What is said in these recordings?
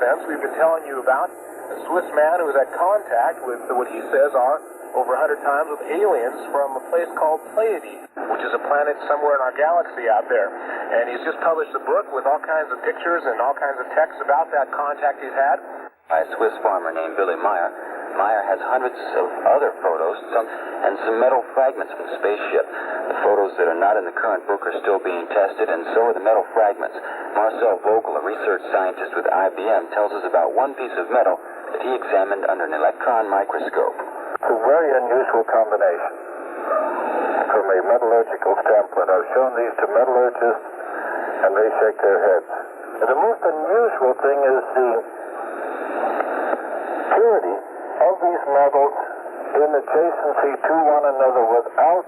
suspense, we've been telling you about a Swiss man who was at contact with what he says are over 100 times with aliens from a place called Plejaren, which is a planet somewhere in our galaxy out there. And he's just published a book with all kinds of pictures and all kinds of texts about that contact he's had. By a Swiss farmer named Billy Meier. Meier has hundreds of other photos and some metal fragments from the spaceship. The photos that are not in the current book are still being tested, and so are the metal fragments. Marcel Vogel, a research scientist with IBM, tells us about one piece of metal that he examined under an electron microscope. It's a very unusual combination from a metallurgical standpoint. I've shown these to metallurgists, and they shake their heads. And the most unusual thing is the purity of these metals in adjacency to one another without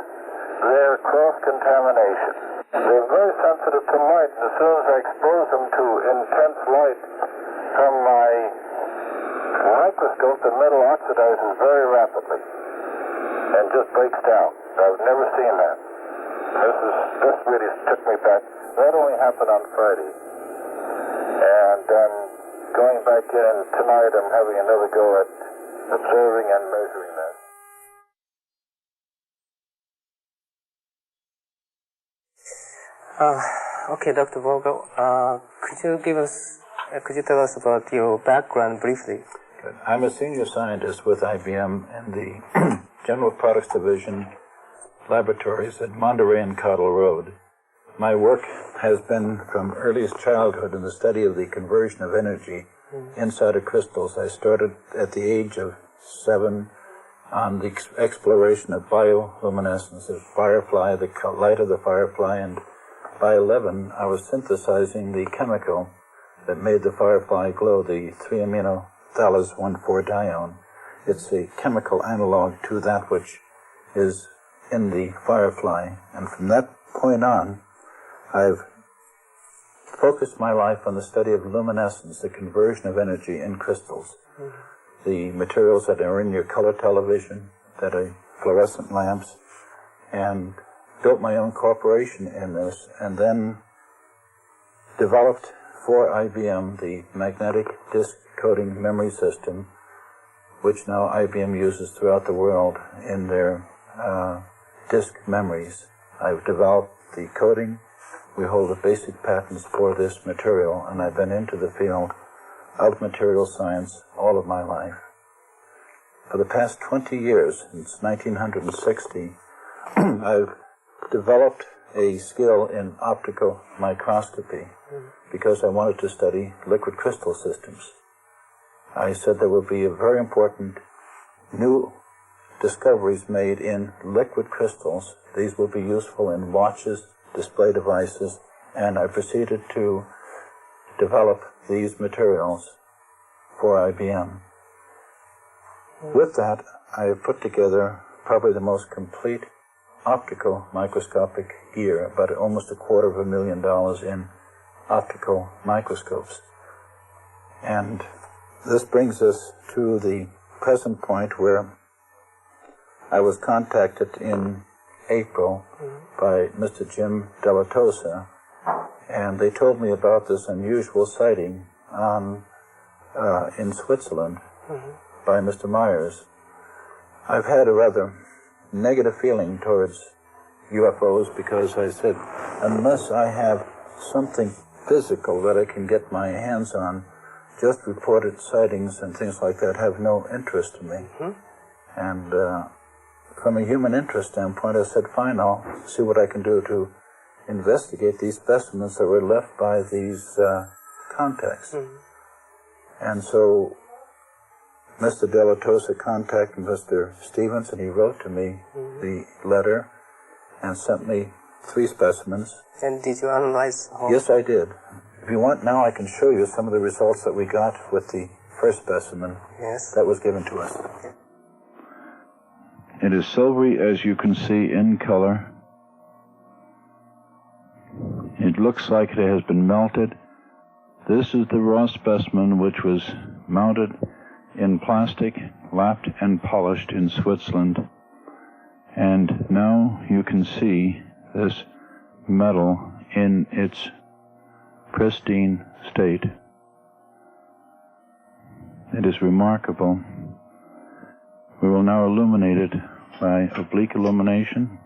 their cross-contamination. They're very sensitive to light, and as soon as I expose them to intense light from my microscope, the metal oxidizes very rapidly and just breaks down. I've never seen that. This really took me back. That only happened on Friday. And then going back in tonight, I'm having another go at observing and measuring that. Okay, Dr. Vogel, could you tell us about your background briefly? Good. I'm a senior scientist with IBM in the General Products Division laboratories at Monterey and Cottle Road. My work has been from earliest childhood in the study of the conversion of energy inside of crystals. I started at the age of 7 on the exploration of bioluminescence, the firefly, the light of the firefly, and by 11 I was synthesizing the chemical that made the firefly glow, the 3-amino-thallose 1,4-dione. It's a chemical analog to that which is in the firefly, and from that point on I've focused my life on the study of luminescence, the conversion of energy in crystals. The materials that are in your color television, that are fluorescent lamps, and built my own corporation in this, and then developed for IBM the magnetic disk coding memory system, which now IBM uses throughout the world in their disk memories. I've developed the coding. We hold the basic patents for this material, and I've been into the field of material science all of my life. For the past 20 years, since 1960, I've developed a skill in optical microscopy because I wanted to study liquid crystal systems. I said there will be a very important new discoveries made in liquid crystals. These will be useful in watches, display devices, and I proceeded to develop these materials for IBM. With that, I have put together probably the most complete optical microscopic gear, about almost $250,000 in optical microscopes. And this brings us to the present point where I was contacted in April by Mr. Jim Diletosso, and they told me about this unusual sighting in Switzerland by Mr. Myers. I've had a rather negative feeling towards UFOs because I said, unless I have something physical that I can get my hands on, just reported sightings and things like that have no interest to me. And from a human interest standpoint, I said, fine, I'll see what I can do to investigate these specimens that were left by these contacts. And so Mr. Diletosso contacted Mr. Stevens, and he wrote to me the letter and sent me 3 specimens. And did you analyze all? Yes, I did. If you want now, I can show you some of the results that we got with the first specimen that was given to us. It is silvery, as you can see, in color. It looks like it has been melted. This is the raw specimen which was mounted in plastic, lapped and polished in Switzerland. And now you can see this metal in its pristine state. It is remarkable. We will now illuminate it by oblique illumination.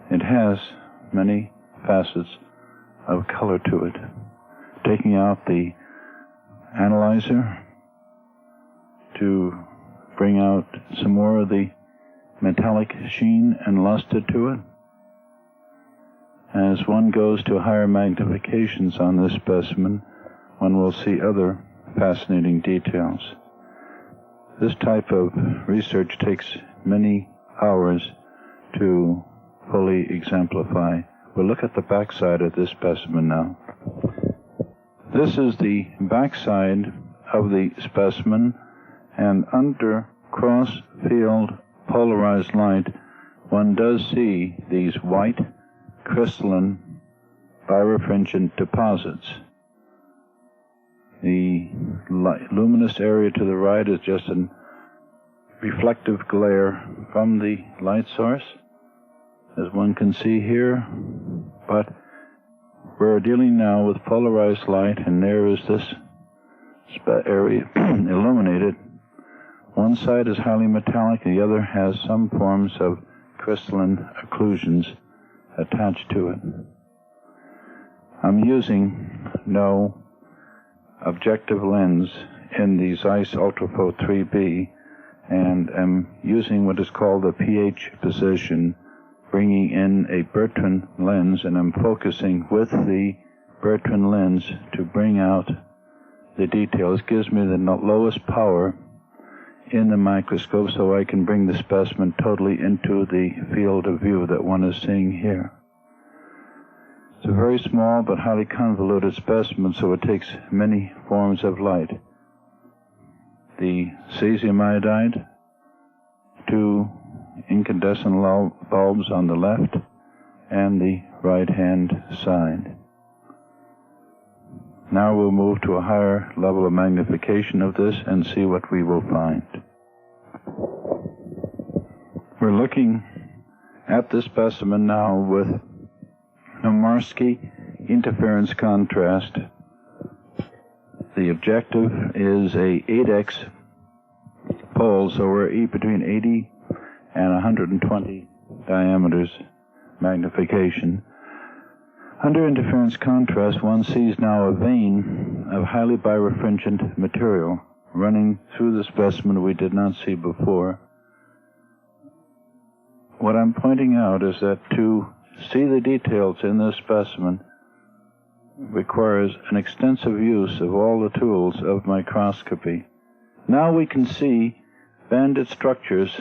It has many facets of color to it. Taking out the analyzer to bring out some more of the metallic sheen and luster to it. As one goes to higher magnifications on this specimen, one will see other fascinating details. This type of research takes many hours to fully exemplify. We'll look at the backside of this specimen now. This is the backside of the specimen, and under cross-field polarized light, one does see these white, crystalline, birefringent deposits. The luminous area to the right is just a reflective glare from the light source, as one can see here, but we're dealing now with polarized light, and there is this area illuminated. One side is highly metallic, the other has some forms of crystalline occlusions attached to it. I'm using no objective lens in the Zeiss Ultrafo 3B, and am using what is called a pH position, bringing in a Bertrand lens, and I'm focusing with the Bertrand lens to bring out the details. It gives me the lowest power in the microscope, so I can bring the specimen totally into the field of view that one is seeing here. It's a very small but highly convoluted specimen, so it takes many forms of light. The cesium iodide, 2 incandescent bulbs on the left and the right-hand side. Now we'll move to a higher level of magnification of this and see what we will find. We're looking at this specimen now with a Mirsky interference contrast. The objective is a 8x pole, so we're between 80 and 120 diameters magnification. Under interference contrast, one sees now a vein of highly birefringent material running through the specimen we did not see before. What I'm pointing out is that to see the details in this specimen requires an extensive use of all the tools of microscopy. Now we can see banded structures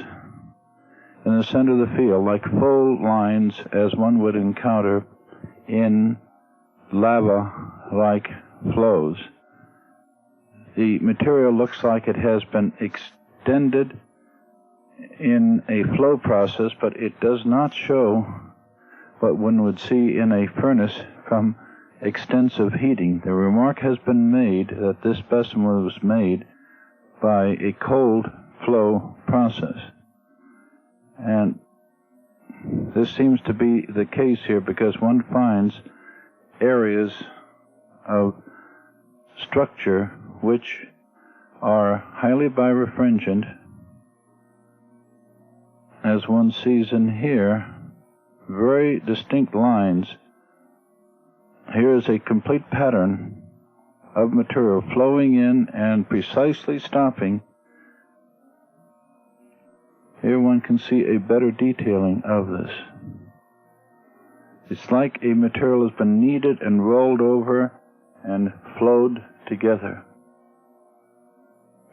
in the center of the field, like full lines as one would encounter in lava-like flows. The material looks like it has been extended in a flow process, but it does not show what one would see in a furnace from extensive heating. The remark has been made that this specimen was made by a cold flow process. And this seems to be the case here, because one finds areas of structure which are highly birefringent, as one sees in here, very distinct lines. Here is a complete pattern of material flowing in and precisely stopping. Here one can see a better detailing of this. It's like a material has been kneaded and rolled over and flowed together.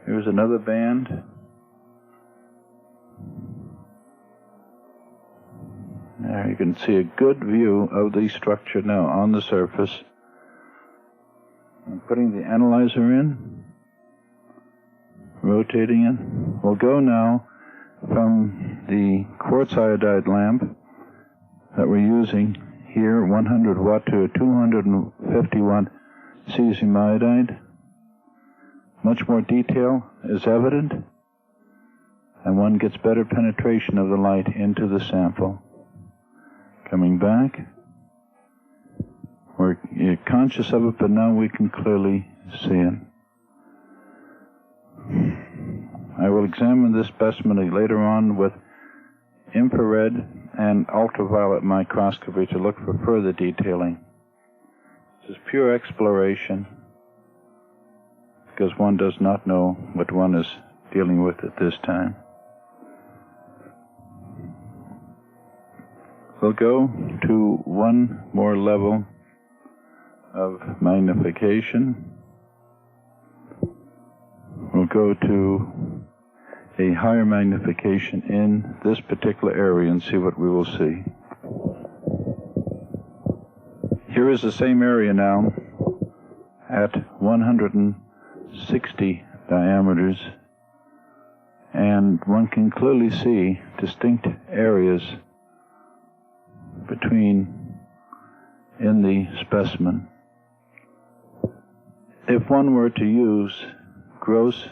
Here's another band. There you can see a good view of the structure now on the surface. I'm putting the analyzer in, rotating it. We'll go now from the quartz iodide lamp that we're using here, 100 watt to a 250 watt cesium iodide. Much more detail is evident, and one gets better penetration of the light into the sample. Coming back, we're conscious of it, but now we can clearly see it. I will examine this specimen later on with infrared and ultraviolet microscopy to look for further detailing. This is pure exploration, because one does not know what one is dealing with at this time. We'll go to one more level of magnification. We'll go to a higher magnification in this particular area and see what we will see. Here is the same area now at 160 diameters, and one can clearly see distinct areas in the specimen. If one were to use gross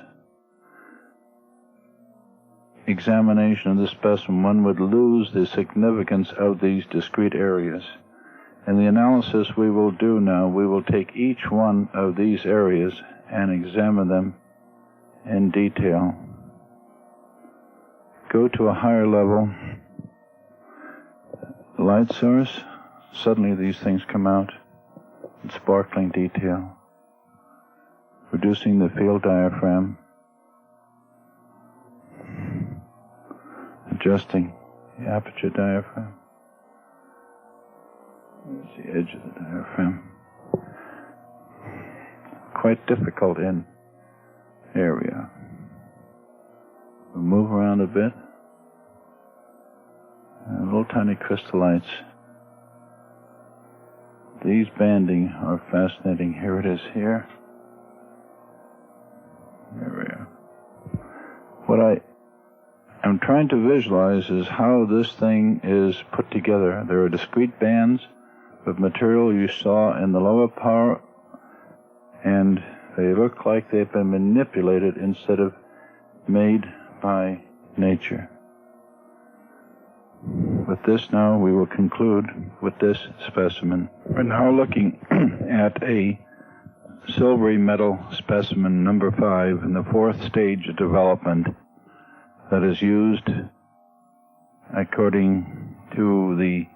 examination of the specimen, one would lose the significance of these discrete areas. In the analysis we will do now, we will take each one of these areas and examine them in detail. Go to a higher level. Light source. Suddenly these things come out in sparkling detail. Reducing the field diaphragm. Adjusting the aperture diaphragm. There's the edge of the diaphragm. Quite difficult in area. We'll move around a bit. Little tiny crystallites. These banding are fascinating. Here it is here. There we are. What I'm trying to visualize is how this thing is put together. There are discrete bands of material you saw in the lower part, and they look like they've been manipulated instead of made by nature. With this now, we will conclude with this specimen. We're now looking at a silvery metal specimen number 5 in the 4th stage of development that is used according to the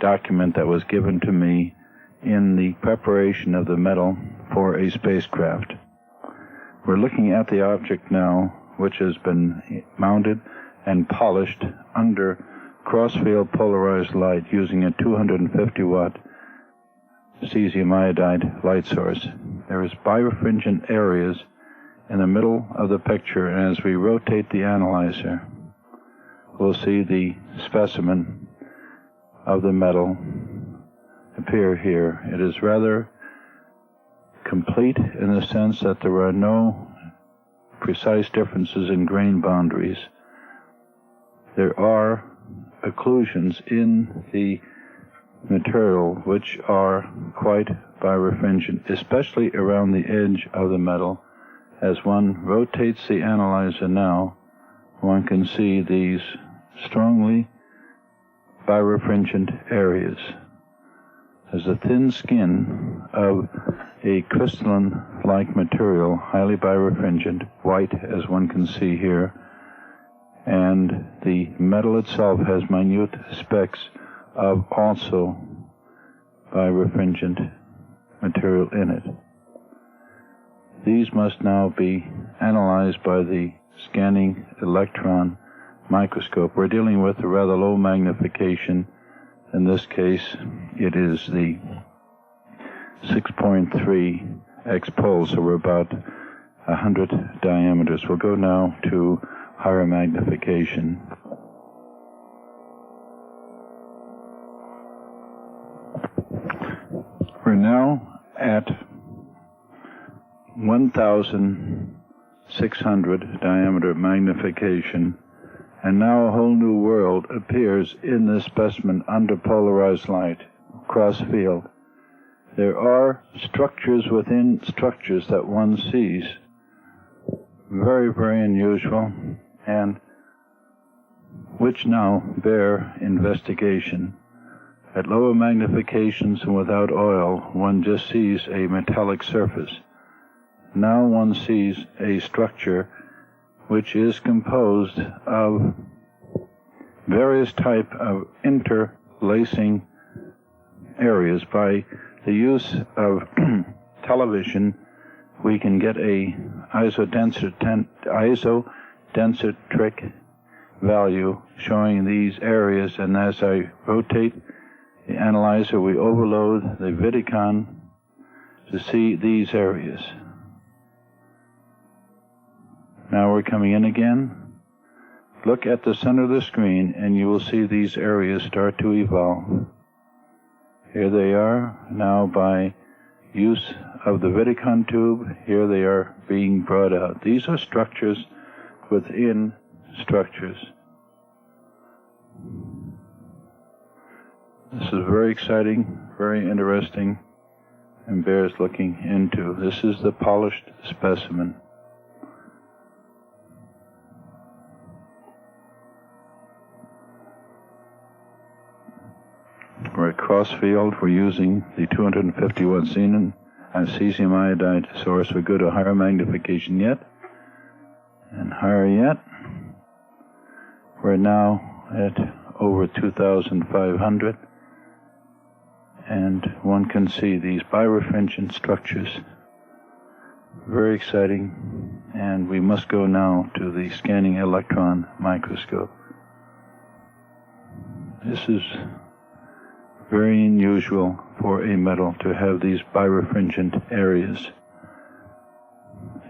document that was given to me in the preparation of the metal for a spacecraft. We're looking at the object now, which has been mounted and polished under cross-field polarized light using a 250 watt cesium iodide light source. There is birefringent areas in the middle of the picture, and as we rotate the analyzer, we'll see the specimen of the metal appear here. It is rather complete in the sense that there are no precise differences in grain boundaries. There are occlusions in the material which are quite birefringent, especially around the edge of the metal. As one rotates the analyzer now, one can see these strongly birefringent areas. There's a thin skin of a crystalline-like material, highly birefringent, white as one can see here, and the metal itself has minute specks of also birefringent material in it. These must now be analyzed by the scanning electron microscope. We're dealing with a rather low magnification. In this case, it is the 6.3 X pole, so we're about 100 diameters. We'll go now to higher magnification. We're now at 1,600 diameter magnification, and now a whole new world appears in this specimen under polarized light, cross field. There are structures within structures that one sees, very, very unusual, and which now bear investigation. At lower magnifications and without oil, one just sees a metallic surface. Now one sees a structure which is composed of various type of interlacing areas. By the use of television, we can get a isodensitric value showing these areas, and as I rotate the analyzer, we overload the Vidicon to see these areas. Now we're coming in again. Look at the center of the screen and you will see these areas start to evolve. Here they are. Now by use of the Vidicon tube, here they are being brought out. These are structures within structures. This is very exciting, very interesting, and bears looking into. This is the polished specimen. We're at Crossfield. We're using the 251 xenon and cesium iodide source. We go to higher magnification yet, and higher yet. We're now at over 2,500, and one can see these birefringent structures. Very exciting, and we must go now to the scanning electron microscope. This is very unusual for a metal to have these birefringent areas.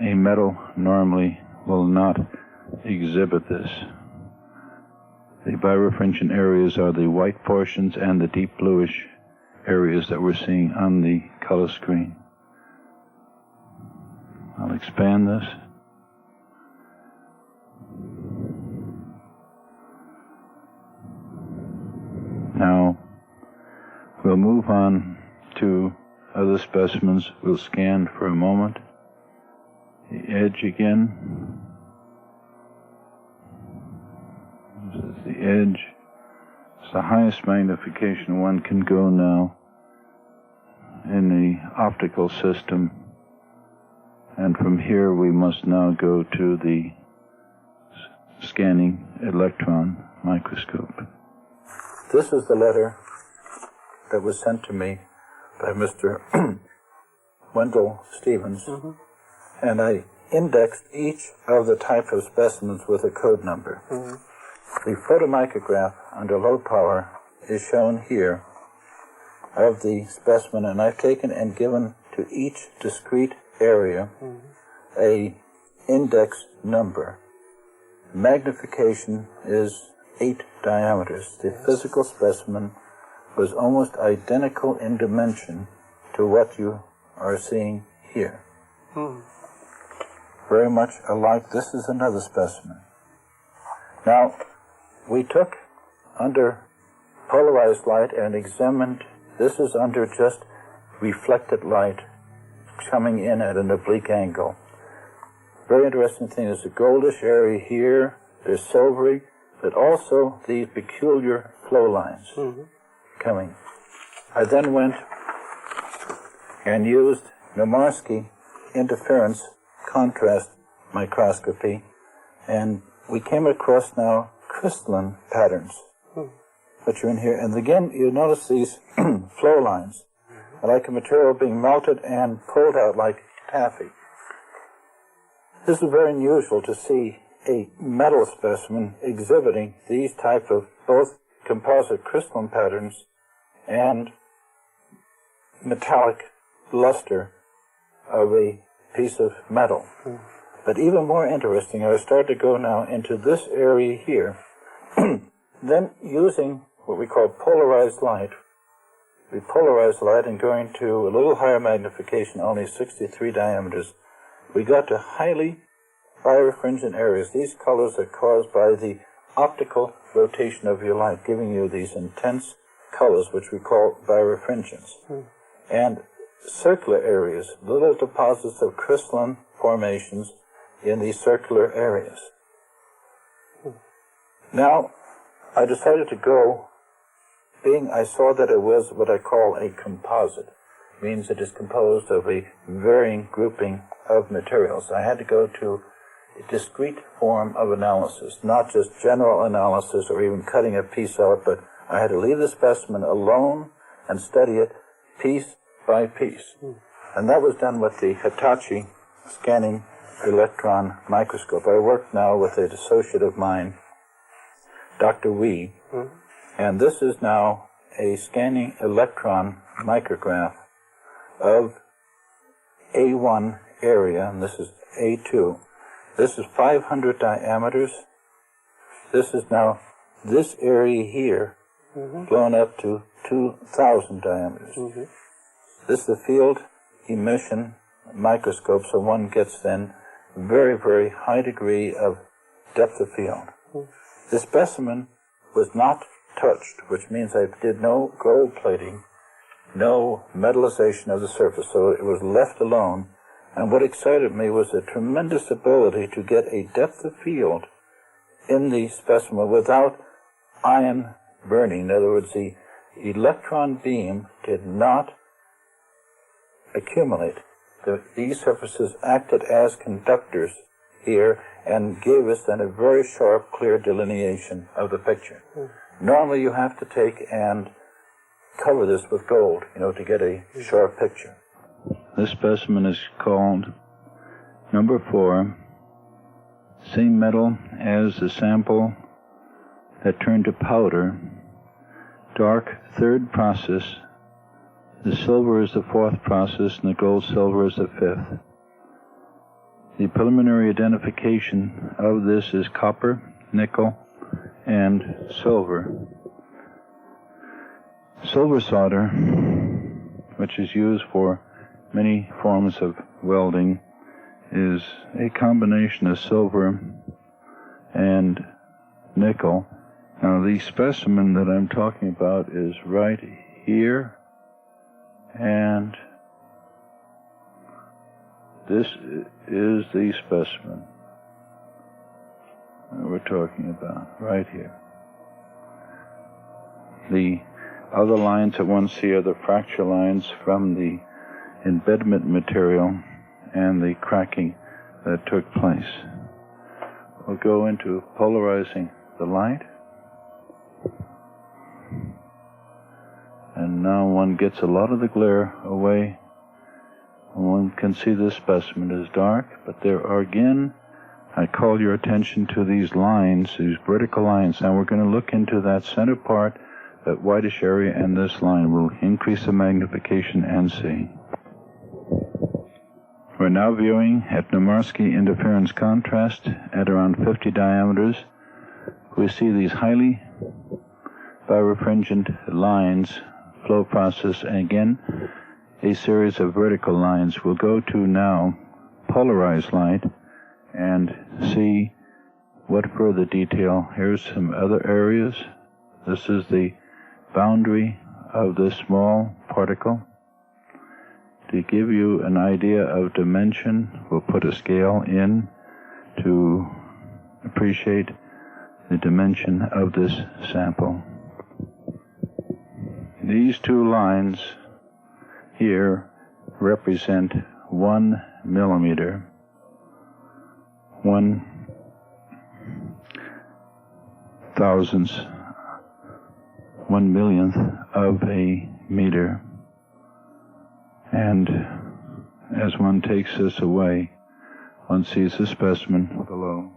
A metal normally will not exhibit this. The birefringent areas are the white portions and the deep bluish areas that we're seeing on the color screen. I'll expand this. Now, we'll move on to other specimens. We'll scan for a moment. The edge again. This is the edge. It's the highest magnification one can go now in the optical system. And from here we must now go to the scanning electron microscope. This is the letter that was sent to me by Mr. Wendelle Stevens, and I indexed each of the type of specimens with a code number. The photomicrograph under low power is shown here of the specimen, and I've taken and given to each discrete area a index number. Magnification is 8 diameters. The physical specimen was almost identical in dimension to what you are seeing here. Very much alike. This is another specimen. Now, we took under polarized light and examined. This is under just reflected light coming in at an oblique angle. Very interesting thing is the goldish area here, there's silvery, but also these peculiar flow lines coming. I then went and used Nomarski interference contrast microscopy, and we came across now crystalline patterns, which are in here. And again, you notice these flow lines, like a material being melted and pulled out like taffy. This is very unusual to see a metal specimen exhibiting these type of both composite crystalline patterns and metallic luster of a piece of metal. But even more interesting, I start to go now into this area here, then using what we call polarized light. We polarize light and going to a little higher magnification, only 63 diameters. We got to highly birefringent areas. These colors are caused by the optical rotation of your light, giving you these intense colors, which we call birefringence. And circular areas, little deposits of crystalline formations in these circular areas. Now, I decided to go I saw that it was what I call a composite. It means it is composed of a varying grouping of materials. I had to go to a discrete form of analysis, not just general analysis or even cutting a piece out, but I had to leave the specimen alone and study it piece by piece. And that was done with the Hitachi scanning electron microscope. I work now with an associate of mine, Dr. Wee, and this is now a scanning electron micrograph of A1 area, and this is A2. This is 500 diameters. This is now this area here blown up to 2,000 diameters. This is the field emission microscope, so one gets then very, very high degree of depth of field. The specimen was not touched, which means I did no gold plating, no metallization of the surface, so it was left alone. And what excited me was the tremendous ability to get a depth of field in the specimen without ion burning. In other words, the electron beam did not accumulate. These surfaces acted as conductors here and gave us then a very sharp, clear delineation of the picture. Normally you have to take and cover this with gold, to get a sharp picture. This specimen is called number 4, same metal as the sample that turned to powder, dark third process. The silver is the 4th process and the gold silver is the 5th. The preliminary identification of this is copper, nickel, and silver. Silver solder, which is used for many forms of welding, is a combination of silver and nickel. Now the specimen that I'm talking about is right here, and this is the specimen that we're talking about, right here. The other lines that one see are the fracture lines from the embedment material and the cracking that took place. We'll go into polarizing the light. And now one gets a lot of the glare away. One can see this specimen is dark, but there are again, I call your attention to these lines, these vertical lines. Now we're going to look into that center part, that whitish area, and this line will increase the magnification and see. We're now viewing at Nomarski interference contrast at around 50 diameters. We see these highly birefringent lines, flow process, and again, a series of vertical lines. We'll go to now polarized light and see what further detail. Here's some other areas. This is the boundary of this small particle. To give you an idea of dimension, we'll put a scale in to appreciate the dimension of this sample. These two lines here represent 1 millimeter, 1/1000th of a meter. And as one takes this away, one sees the specimen below.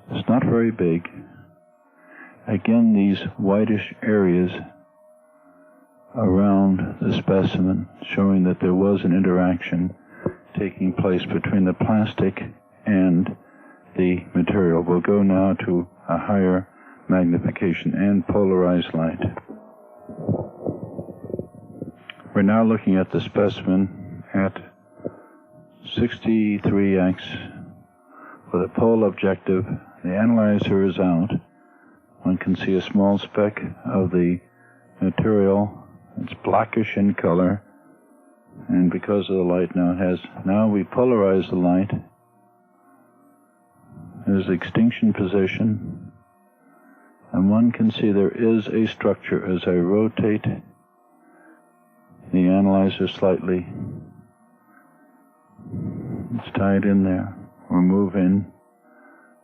It's not very big. Again, these whitish areas around the specimen, showing that there was an interaction taking place between the plastic and the material. We'll go now to a higher magnification and polarized light. We're now looking at the specimen at 63x with a pole objective. The analyzer is out. One can see a small speck of the material. It's blackish in color, and because of the light now we polarize the light. There's the extinction position And one can see there is a structure as I rotate the analyzer slightly. It's tied in there. We'll move in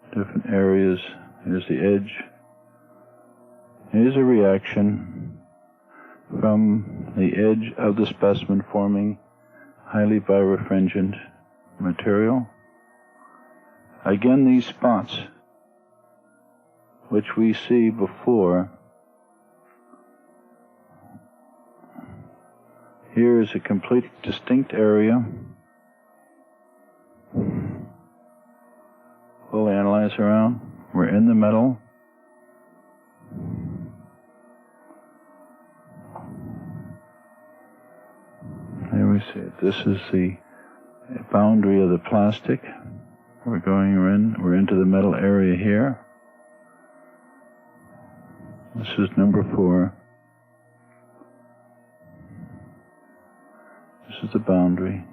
different areas. Here's the edge. Here's a reaction from the edge of the specimen forming highly birefringent material. Again, these spots, which we see before, here is a complete distinct area. Pull the analyzer around. We're in the metal. Here we see it. This is the boundary of the plastic. We're into the metal area here. This is number 4. This is the boundary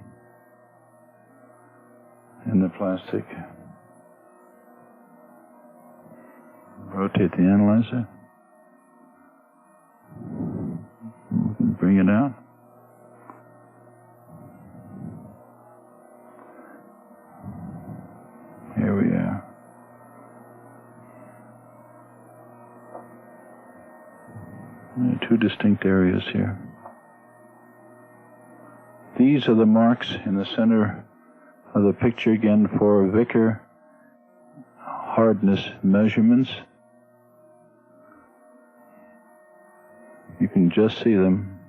in the plastic. Rotate the analyzer. Bring it out. Here we are. There are 2 distinct areas here. These are the marks in the center of the picture again for Vickers hardness measurements. You can just see them.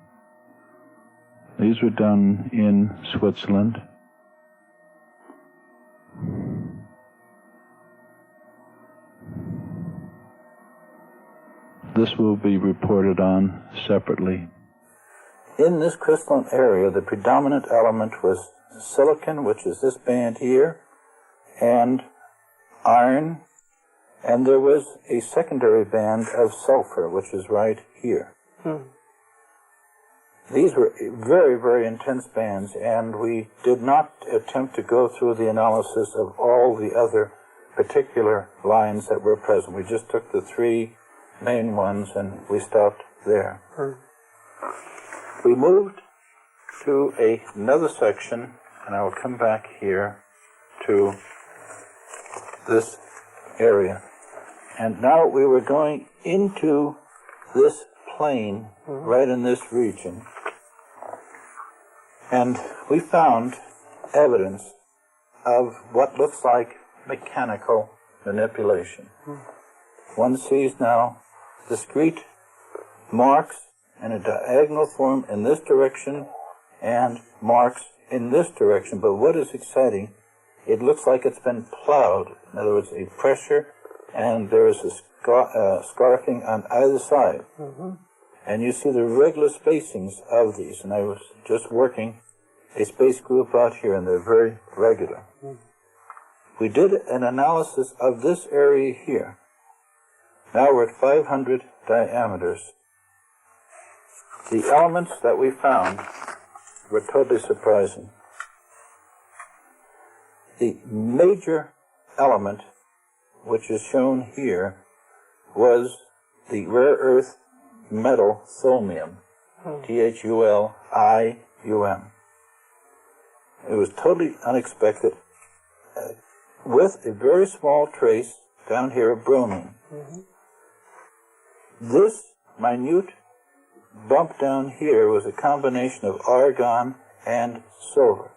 These were done in Switzerland. This will be reported on separately. In this crystalline area, the predominant element was silicon, which is this band here, and iron, and there was a secondary band of sulfur, which is right here. These were very, very intense bands, and we did not attempt to go through the analysis of all the other particular lines that were present. We just took the 3 main ones and we stopped there. We moved to another section, and I will come back here to this area. And now we were going into this plane right in this region. And we found evidence of what looks like mechanical manipulation. One sees now discrete marks in a diagonal form in this direction and marks in this direction. But what is exciting, it looks like it's been plowed. In other words, a pressure, and there is a scarfing on either side. And you see the regular spacings of these. And I was just working a space group out here, and they're very regular. We did an analysis of this area here. Now we're at 500 diameters. The elements that we found were totally surprising. The major element, which is shown here, was the rare earth metal thulmium, Thulium. It was totally unexpected, with a very small trace down here of bromine. This minute bump down here was a combination of argon and silver.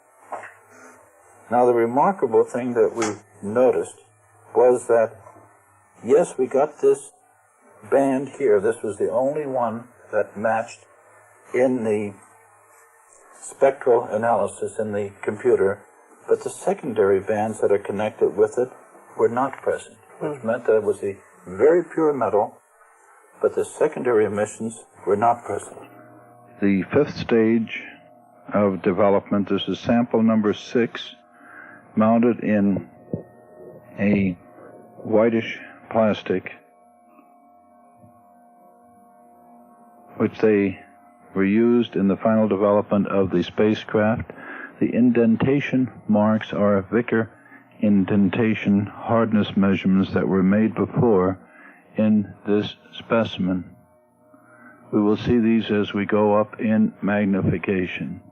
Now, the remarkable thing that we noticed was that, yes, we got this band here. This was the only one that matched in the spectral analysis in the computer, but the secondary bands that are connected with it were not present, which meant that it was a very pure metal, but the secondary emissions were not present. The 5th stage of development, this is sample number 6, mounted in a whitish plastic, which they were used in the final development of the spacecraft. The indentation marks are Vickers indentation hardness measurements that were made before in this specimen. We will see these as we go up in magnification.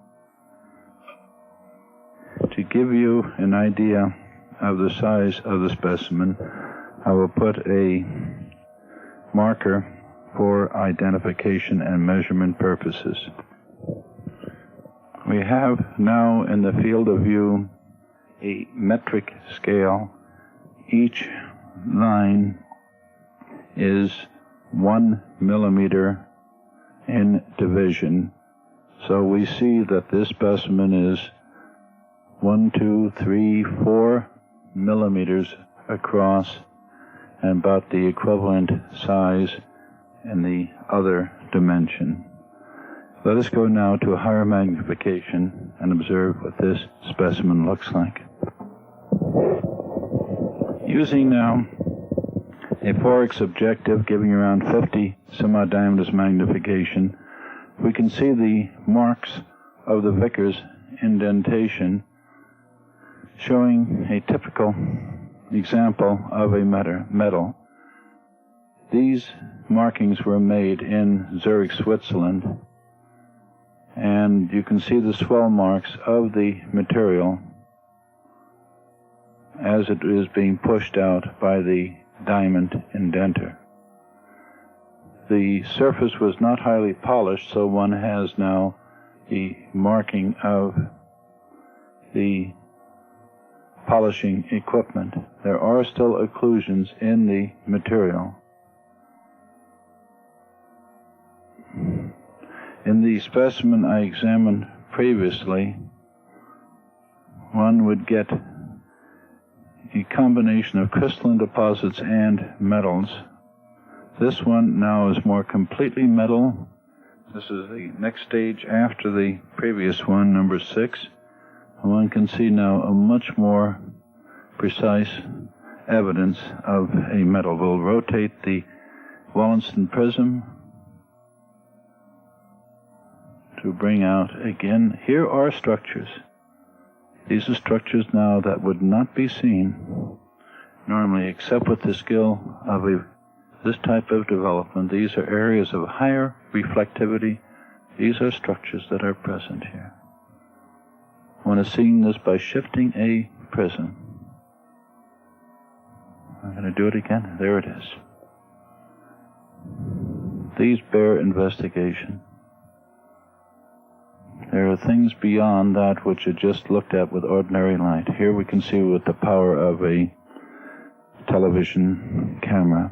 To give you an idea of the size of the specimen, I will put a marker for identification and measurement purposes. We have now in the field of view a metric scale. Each line is 1 millimeter in division. So we see that this specimen is 1, 2, 3, 4 millimeters across, and about the equivalent size in the other dimension. Let us go now to a higher magnification and observe what this specimen looks like. Using now a 4x objective giving around 50 semi-diameters magnification, we can see the marks of the Vickers indentation, showing a typical example of a metal. These markings were made in Zurich, Switzerland, and you can see the swell marks of the material as it is being pushed out by the diamond indenter. The surface was not highly polished, so one has now the marking of the polishing equipment. There are still occlusions in the material. In the specimen I examined previously, one would get a combination of crystalline deposits and metals. This one now is more completely metal. This is the next stage after the previous one, number 6. One can see now a much more precise evidence of a metal. We'll rotate the Wallenstein prism to bring out again. Here are structures. These are structures now that would not be seen normally except with the skill of this type of development. These are areas of higher reflectivity. These are structures that are present here. One is seeing this by shifting a prism. I'm going to do it again. There it is. These bear investigation. There are things beyond that which are just looked at with ordinary light. Here we can see with the power of a television camera.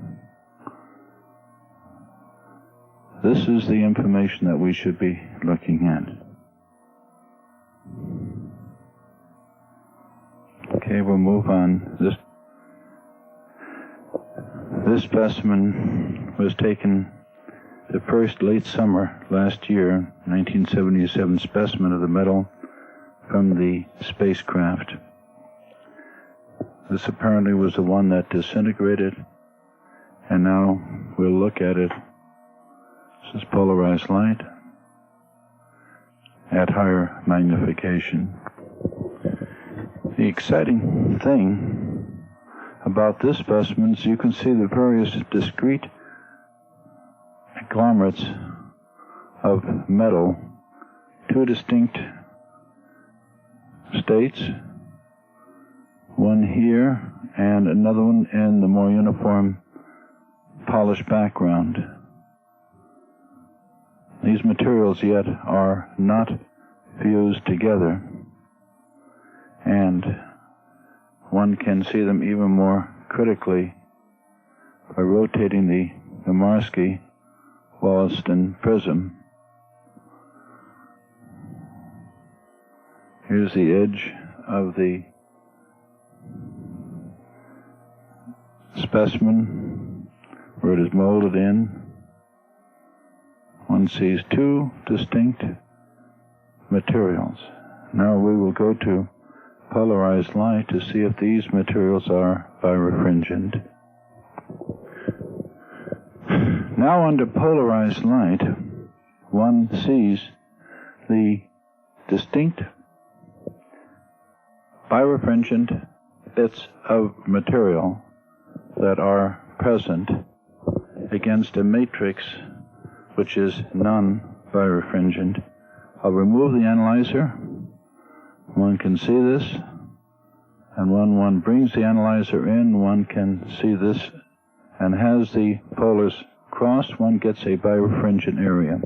This is the information that we should be looking at. Okay, we'll move on. This specimen was taken the first late summer last year, 1977 specimen of the metal from the spacecraft. This apparently was the one that disintegrated, and now we'll look at it. This is polarized light at higher magnification. The exciting thing about this specimen is you can see the various discrete agglomerates of metal, 2 distinct states, one here and another one in the more uniform polished background. These materials yet are not fused together, and one can see them even more critically by rotating the Mirsky Wallenstein prism. Here's the edge of the specimen where it is molded in. One sees 2 distinct materials. Now we will go to polarized light to see if these materials are birefringent. Now under polarized light, one sees the distinct birefringent bits of material that are present against a matrix which is non-birefringent. I'll remove the analyzer. One can see this, and when one brings the analyzer in, one can see this, and has the polars crossed, one gets a birefringent area.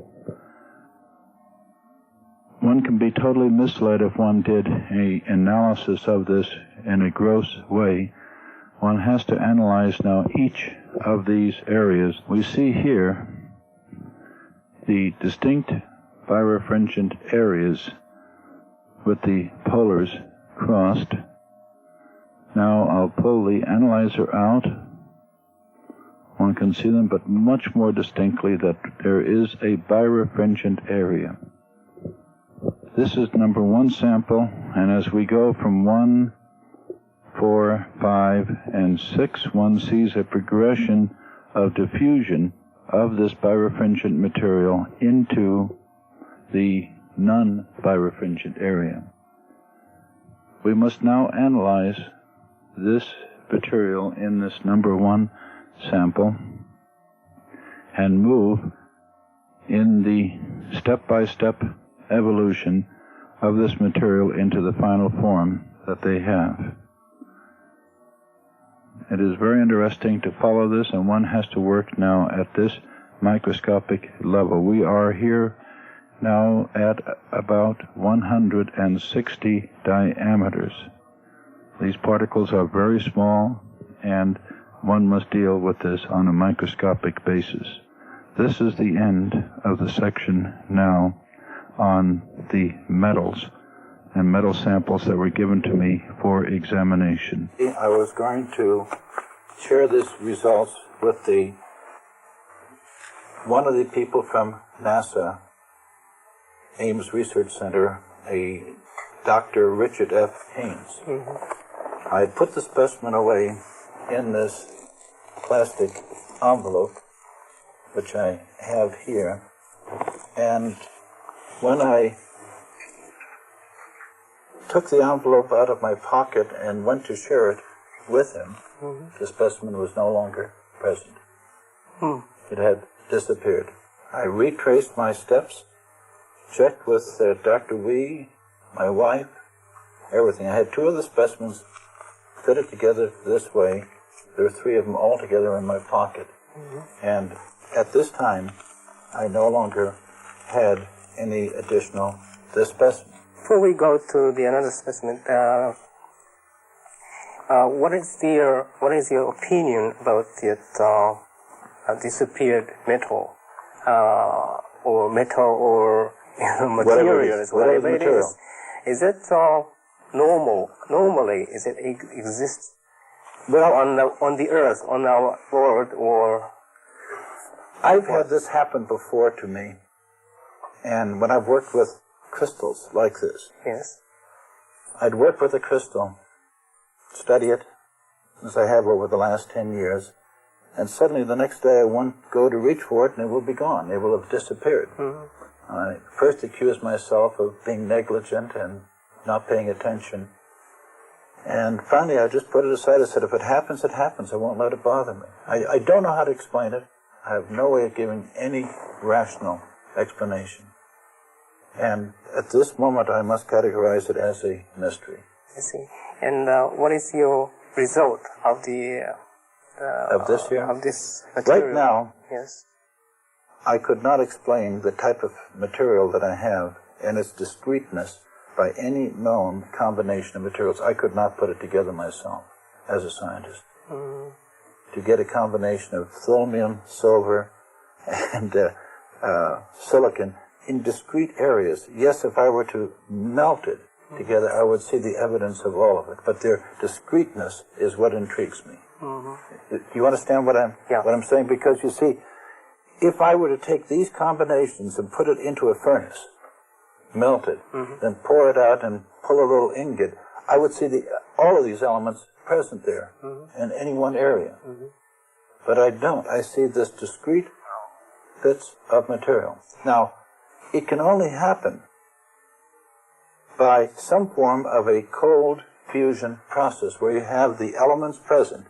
One can be totally misled if one did an analysis of this in a gross way. One has to analyze now each of these areas. We see here the distinct birefringent areas with the polars crossed. Now I'll pull the analyzer out. One can see them, but much more distinctly that there is a birefringent area. This is number 1 sample, and as we go from 1, 4, 5, and 6, one sees a progression of diffusion of this birefringent material into the non-birefringent area. We must now analyze this material in this number 1 sample and move in the step-by-step evolution of this material into the final form that they have. It is very interesting to follow this, and one has to work now at this microscopic level. We are here now at about 160 diameters. These particles are very small, and one must deal with this on a microscopic basis. This is the end of the section now on the metals and metal samples that were given to me for examination. I was going to share these results with one of the people from NASA, Ames Research Center, a Dr. Richard F. Haynes. Mm-hmm. I put the specimen away in this plastic envelope, which I have here, and when I took the envelope out of my pocket and went to share it with him, the specimen was no longer present. It had disappeared. I retraced my steps, checked with Dr. Wee, my wife, everything. I had 2 of the specimens fitted together this way. There were 3 of them all together in my pocket. And at this time, I no longer had any additional this specimen. Before we go to the another specimen, what is your opinion about the disappeared metal, or materials, whatever it is? Is it normal? Normally, is it exists? Well, on the Earth, on our world, or I've had this happen before to me, and when I've worked with crystals like this, yes, I'd work with a crystal, study it, as I have over the last 10 years, and suddenly the next day I won't go to reach for it, and it will be gone. It will have disappeared. I first accused myself of being negligent and not paying attention. And finally I just put it aside. I said, if it happens, it happens. I won't let it bother me. I don't know how to explain it. I have no way of giving any rational explanation. And at this moment I must categorize it as a mystery. I see. And what is your result of of this here? Of this material? Right now, yes, I could not explain the type of material that I have and its discreteness by any known combination of materials. I could not put it together myself as a scientist. To get a combination of chromium, silver, and silicon in discrete areas. Yes, if I were to melt it together, I would see the evidence of all of it. But their discreteness is what intrigues me. Do you understand what I'm saying? Because you see, if I were to take these combinations and put it into a furnace, melt it, then pour it out and pull a little ingot, I would see all of these elements present there in any one area. But I don't. I see this discrete bits of material. Now, it can only happen by some form of a cold fusion process where you have the elements present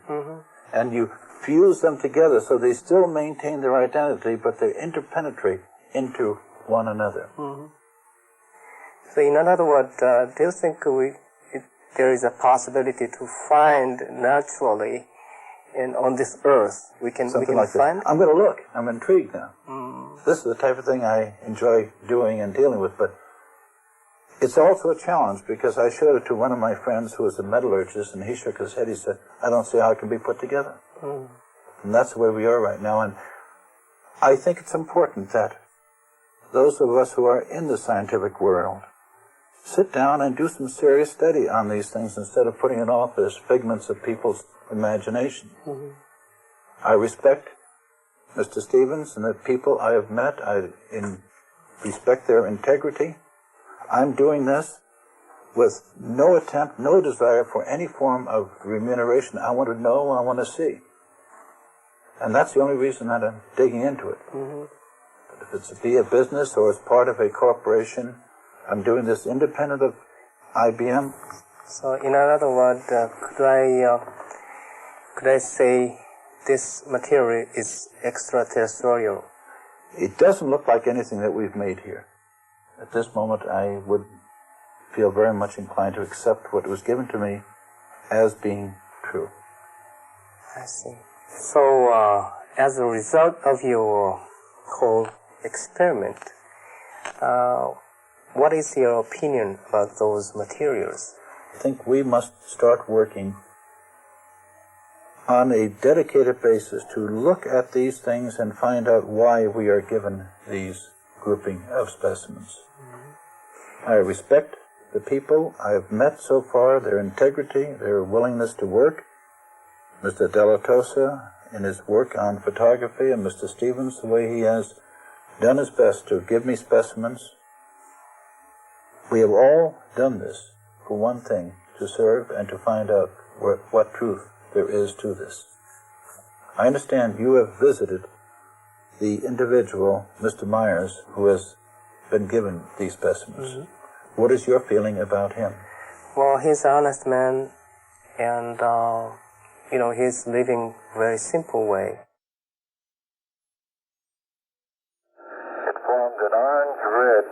and you fuse them together so they still maintain their identity, but they interpenetrate into one another. Mm-hmm. So in other words, do you think there is a possibility to find naturally on this earth we can find? I'm going to look. I'm intrigued now. This is the type of thing I enjoy doing and dealing with, but it's also a challenge because I showed it to one of my friends who was a metallurgist, and he shook his head. He said, I don't see how it can be put together. And that's where we are right now. And I think it's important that those of us who are in the scientific world sit down and do some serious study on these things instead of putting it off as figments of people's imagination. I respect Mr. Stevens and the people I have met. I respect their integrity. I'm doing this with no attempt, no desire for any form of remuneration. I want to know, I want to see. And that's the only reason that I'm digging into it. But if it's to be a business or as part of a corporation, I'm doing this independent of IBM. So in other words, could I say this material is extraterrestrial? It doesn't look like anything that we've made here. At this moment, I would feel very much inclined to accept what was given to me as being true. I see. So, as a result of your whole experiment, what is your opinion about those materials? I think we must start working on a dedicated basis to look at these things and find out why we are given these grouping of specimens. I respect the people I have met so far, their integrity, their willingness to work. Mr. Diletosso in his work on photography, and Mr. Stevens, the way he has done his best to give me specimens. We have all done this for one thing, to serve and to find out what truth there is to this. I understand you have visited the individual, Mr. Myers, who has been given these specimens. What is your feeling about him? Well, he's an honest man, and he's living a very simple way. It formed an orange-red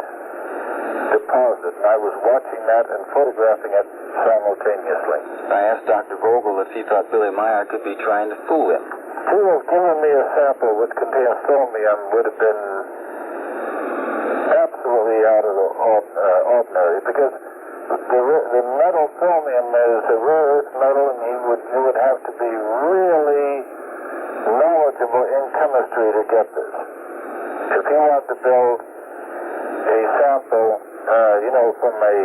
deposit. I was watching that and photographing it simultaneously. I asked Dr. Vogel if he thought Billy Meier could be trying to fool him. If he had given me a sample which contained chromium, would have been absolutely out of the ordinary, because the metal chromium is a rare earth metal, and you would have to be really knowledgeable in chemistry to get this. If you want to build a sample, from a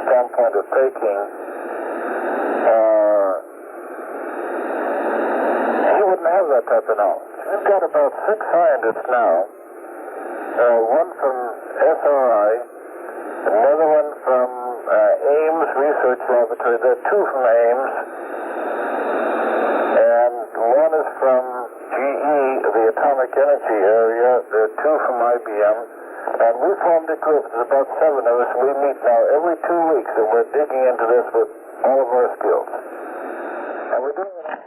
standpoint of taking, you wouldn't have that type of knowledge. We've got about 6 scientists now, one from SRI, another one from Ames Research Laboratory. There are 2 from Ames, and one is from GE, the atomic energy area. There are 2 from IBM, and we formed a group. There's about 7 of us. We meet now every 2 weeks, and we're digging into this with all of our skills. And we're doing it.